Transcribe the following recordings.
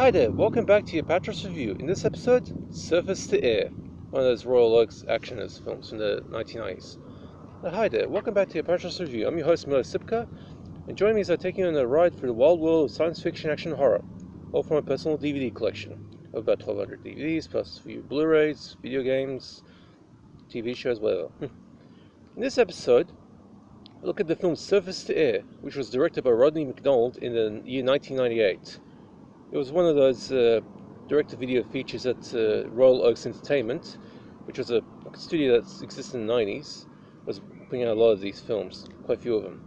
Hi there, welcome back to your Apatros review. In this episode, Surface to Air, one of those Royal Oaks actionist films from the 1990s. Hi there, welcome back to your Apatros review. I'm your host Milo Sipka, and join me as I take you on a ride through the wild world of science fiction action horror, all from my personal DVD collection of about 1,200 DVDs, plus a few Blu-rays, video games, TV shows, whatever. In this episode, I look at the film Surface to Air, which was directed by Rodney McDonald in the year 1998. It was one of those direct-to-video features at Royal Oaks Entertainment, which was a studio that existed in the 90s, was putting out a lot of these films, quite a few of them.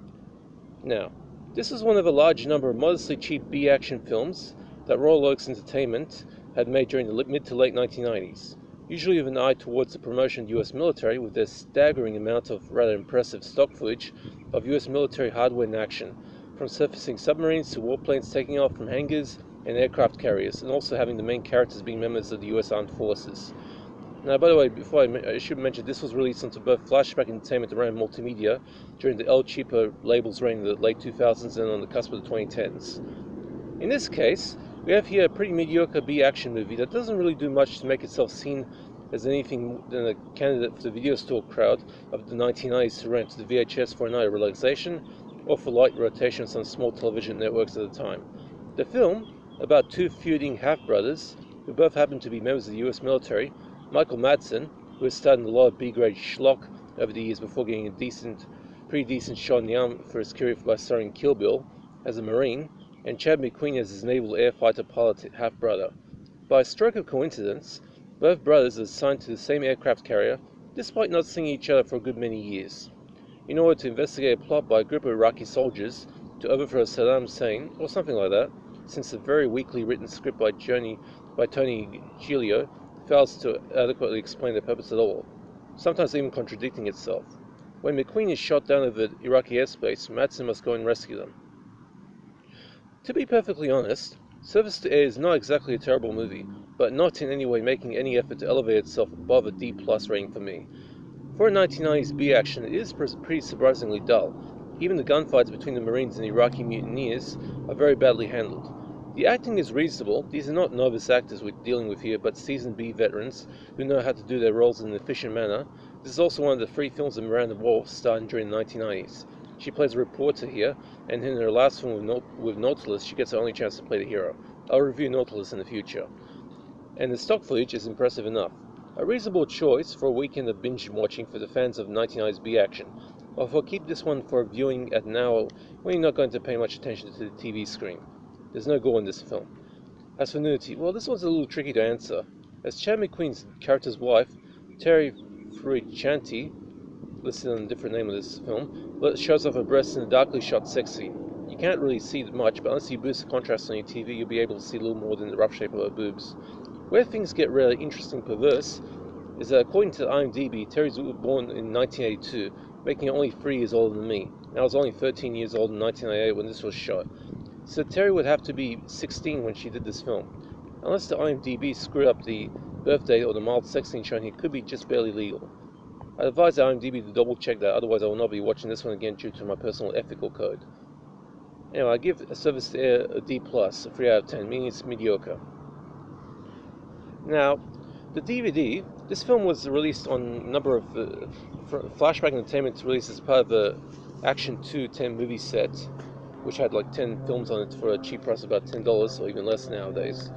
Now, this was one of a large number of modestly cheap B-action films that Royal Oaks Entertainment had made during the mid to late 1990s, usually with an eye towards the promotion of the US military with their staggering amount of rather impressive stock footage of US military hardware in action, from surfacing submarines to warplanes taking off from hangars and aircraft carriers, and also having the main characters being members of the US Armed Forces. Now, by the way, before I should mention, this was released onto both Flashback and RAAM Multimedia during the El Cheapo label's reign in the late 2000s and on the cusp of the 2010s. In this case, we have here a pretty mediocre B-action movie that doesn't really do much to make itself seen as anything more than a candidate for the video store crowd of the 1990s to rent the VHS for a night of relaxation or for light rotation on some small television networks at the time. The film, about two feuding half-brothers, who both happen to be members of the US military, Michael Madsen, who has starred in a lot of B-grade schlock over the years before getting a pretty decent shot in the arm for his career by starring Kill Bill as a Marine, and Chad McQueen as his naval air fighter pilot half-brother. By a stroke of coincidence, both brothers are assigned to the same aircraft carrier, despite not seeing each other for a good many years, in order to investigate a plot by a group of Iraqi soldiers to overthrow Saddam Hussein, or something like that, since the very weakly written script by Tony Giglio fails to adequately explain the purpose at all, sometimes even contradicting itself. When McQueen is shot down over Iraqi airspace, Madsen must go and rescue them. To be perfectly honest, Surface to Air is not exactly a terrible movie, but not in any way making any effort to elevate itself above a D+ rating for me. For a 1990s B-action, it is pretty surprisingly dull. Even the gunfights between the Marines and Iraqi mutineers are very badly handled. The acting is reasonable. These are not novice actors we're dealing with here, but seasoned B veterans who know how to do their roles in an efficient manner. This is also one of the 3 films of Miranda Wolf starring during the 1990s. She plays a reporter here, and in her last film with Nautilus, she gets her only chance to play the hero. I'll review Nautilus in the future. And the stock footage is impressive enough. A reasonable choice for a weekend of binge watching for the fans of 1990s B-action. Although keep this one for viewing at an hour when you're not going to pay much attention to the TV screen. There's no gore in this film. As for nudity, well, this one's a little tricky to answer, as Chad McQueen's character's wife, Terry Fruccianti, listed on a different name of this film, shows off her breasts in a darkly shot sex scene. You can't really see much, but unless you boost the contrast on your TV, you'll be able to see a little more than the rough shape of her boobs. Where things get really interesting and perverse is that according to IMDb, Terry was born in 1982, making her only 3 years older than me. I was only 13 years old in 1998 when this was shot. So Terry would have to be 16 when she did this film. Unless the IMDb screwed up the birthday or the mild sex scene shown here could be just barely legal. I advise IMDb to double check that, otherwise I will not be watching this one again due to my personal ethical code. Anyway, I give Surface to Air a D+, a 3 out of 10, meaning it's mediocre. Now, the DVD, this film was released on a number of Flashback Entertainment released as part of the Action 210 movie set, which had like 10 films on it for a cheap price of about $10 or even less nowadays.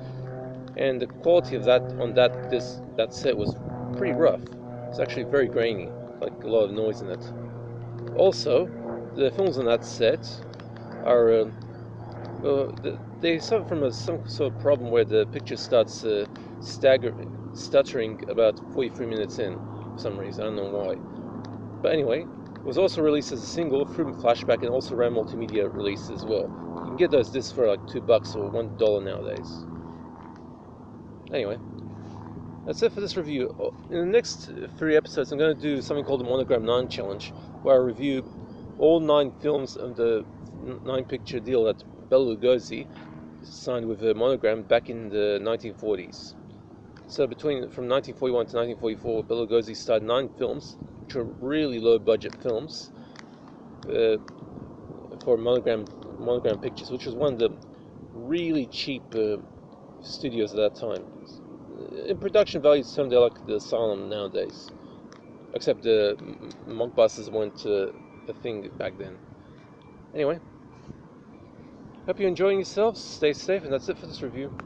And the quality of that set was pretty rough. It's actually very grainy, like a lot of noise in it. Also, the films on that set are they suffer from some sort of problem where the picture starts stuttering about 43 minutes in for some reason. I don't know why. But anyway, it was also released as a single through Flashback and also RAAM Multimedia released as well. You can get those discs for like $2 or $1 nowadays. Anyway, that's it for this review. In the next 3 episodes, I'm going to do something called the Monogram 9 Challenge, where I review all 9 films of the 9-picture deal that Bela Lugosi signed with a Monogram back in the 1940s. So from 1941 to 1944, Bela Lugosi starred 9 films, which were really low-budget films for Monogram Pictures, which was one of the really cheap studios at that time. In production value, some they're like the Asylum nowadays. Except the monk buses weren't a thing back then. Anyway, hope you're enjoying yourselves. Stay safe, and that's it for this review.